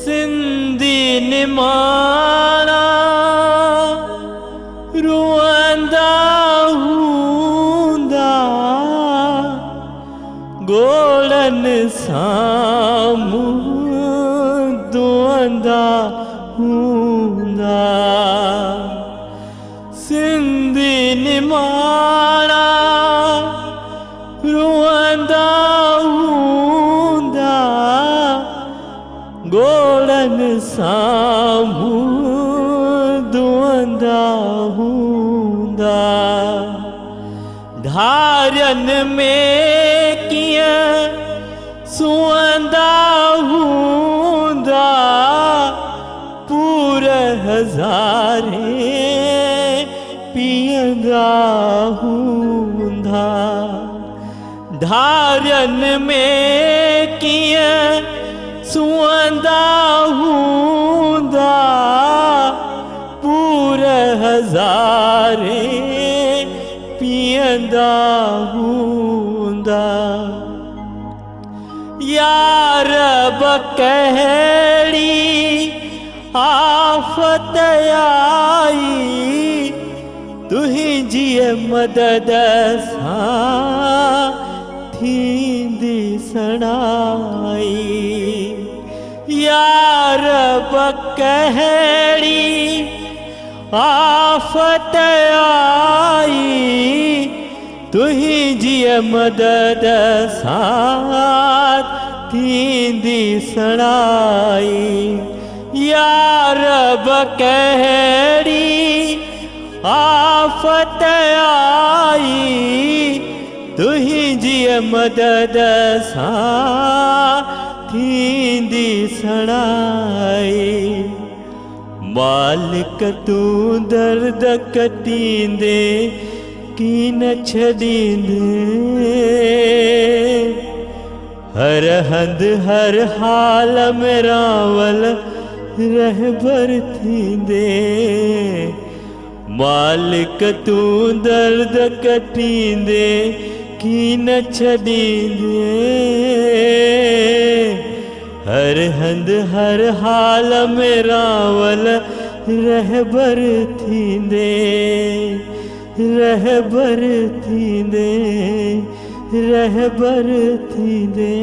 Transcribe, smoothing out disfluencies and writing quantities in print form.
सिंधी निमाणा रुअंदा हूंदा गोड़नि सां मुंहुं धोअंदा हूंदा। सिंधी निमाणा रुअंदा हूंदा गोड़नि सां मुंहुं धोअंदा हूंदा। धारियनि में कीअं सुअंदा हूंदा पूर हज़ारे पीअंदा हूंदा। धारियनि में कीअं सुअंदा हूंदा पूर हज़ारे पीअंदा हूंदा। यार कहिड़ी आफ़त आई तुंहिंजी मदद सां थींदी सणाई। यार कहिड़ी आफ़त आई तुंहिंजी मदद सां थींदी सणाई। यार कहिड़ी आफ़त आई तुंहिंजी मदद सां थींदी सणाई। मालिक तूं दर्द कटींदे की न छॾींदे हर हंधि हर हाल में रावल रहबर थींदे। मालिक तूं दर्द कटींदे की न छॾींदे हर हंधि हर हाल में रावल रहबर थींदे रहबर थींदे रहबर थींदे।